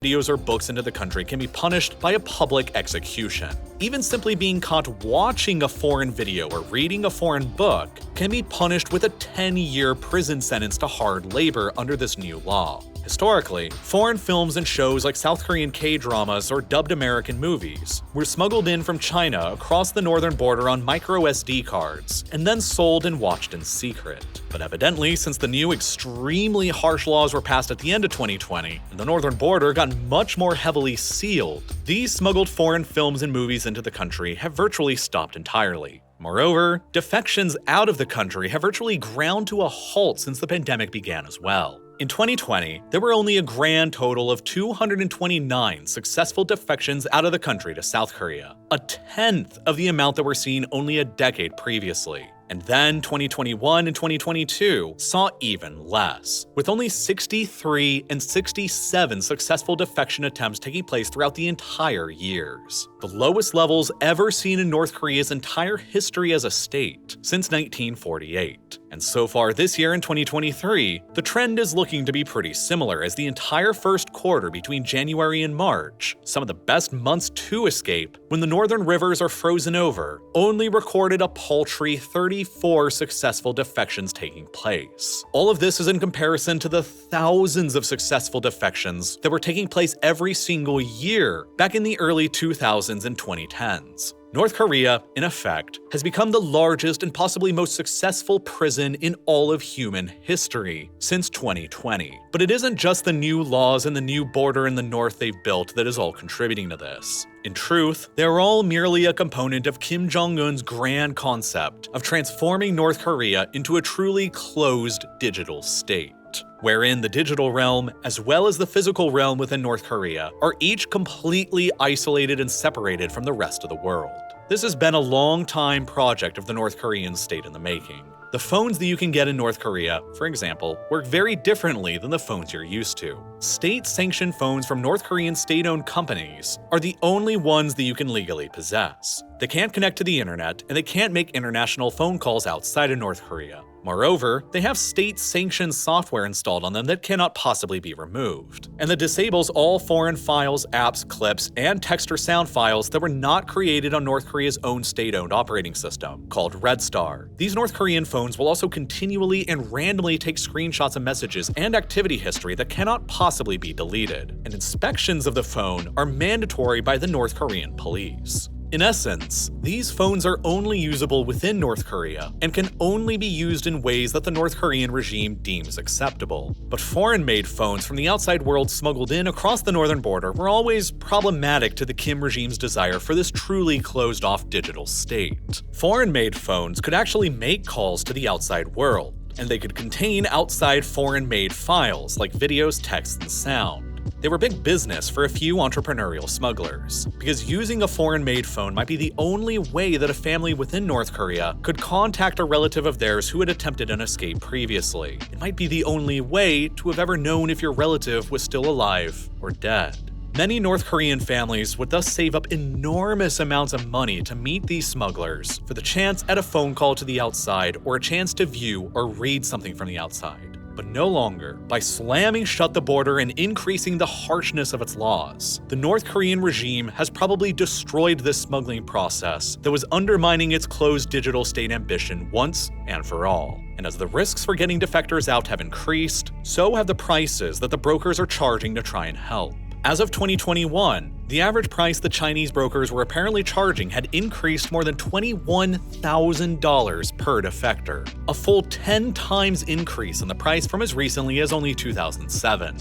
videos or books into the country can be punished by a public execution. Even simply being caught watching a foreign video or reading a foreign book can be punished with a 10-year prison sentence to hard labor under this new law. Historically, foreign films and shows like South Korean K-dramas or dubbed American movies were smuggled in from China across the northern border on micro SD cards and then sold and watched in secret. But evidently, since the new extremely harsh laws were passed at the end of 2020 and the northern border got much more heavily sealed, these smuggled foreign films and movies into the country have virtually stopped entirely. Moreover, defections out of the country have virtually ground to a halt since the pandemic began as well. In 2020, there were only a grand total of 229 successful defections out of the country to South Korea, a tenth of the amount that were seen only a decade previously. And then 2021 and 2022 saw even less, with only 63 and 67 successful defection attempts taking place throughout the entire years, the lowest levels ever seen in North Korea's entire history as a state since 1948. And so far this year in 2023, the trend is looking to be pretty similar, as the entire first quarter between January and March, some of the best months to escape when the northern rivers are frozen over, only recorded a paltry 34 successful defections taking place. All of this is in comparison to the thousands of successful defections that were taking place every single year back in the early 2000s and 2010s. North Korea, in effect, has become the largest and possibly most successful prison in all of human history since 2020. But it isn't just the new laws and the new border in the north they've built that is all contributing to this. In truth, they're all merely a component of Kim Jong-un's grand concept of transforming North Korea into a truly closed digital state, wherein the digital realm, as well as the physical realm within North Korea, are each completely isolated and separated from the rest of the world. This has been a long-time project of the North Korean state in the making. The phones that you can get in North Korea, for example, work very differently than the phones you're used to. State-sanctioned phones from North Korean state-owned companies are the only ones that you can legally possess. They can't connect to the internet, and they can't make international phone calls outside of North Korea. Moreover, they have state-sanctioned software installed on them that cannot possibly be removed, and that disables all foreign files, apps, clips, and text or sound files that were not created on North Korea's own state-owned operating system, called Red Star. These North Korean phones will also continually and randomly take screenshots of messages and activity history that cannot possibly be deleted, and inspections of the phone are mandatory by the North Korean police. In essence, these phones are only usable within North Korea and can only be used in ways that the North Korean regime deems acceptable. But foreign-made phones from the outside world smuggled in across the northern border were always problematic to the Kim regime's desire for this truly closed-off digital state. Foreign-made phones could actually make calls to the outside world, and they could contain outside foreign-made files like videos, text, and sound. They were big business for a few entrepreneurial smugglers, because using a foreign-made phone might be the only way that a family within North Korea could contact a relative of theirs who had attempted an escape previously. It might be the only way to have ever known if your relative was still alive or dead. Many North Korean families would thus save up enormous amounts of money to meet these smugglers for the chance at a phone call to the outside or a chance to view or read something from the outside. But no longer, by slamming shut the border and increasing the harshness of its laws, the North Korean regime has probably destroyed this smuggling process that was undermining its closed digital state ambition once and for all. And as the risks for getting defectors out have increased, so have the prices that the brokers are charging to try and help. As of 2021, the average price the Chinese brokers were apparently charging had increased more than $21,000 per defector, a full 10 times increase in the price from as recently as only 2007.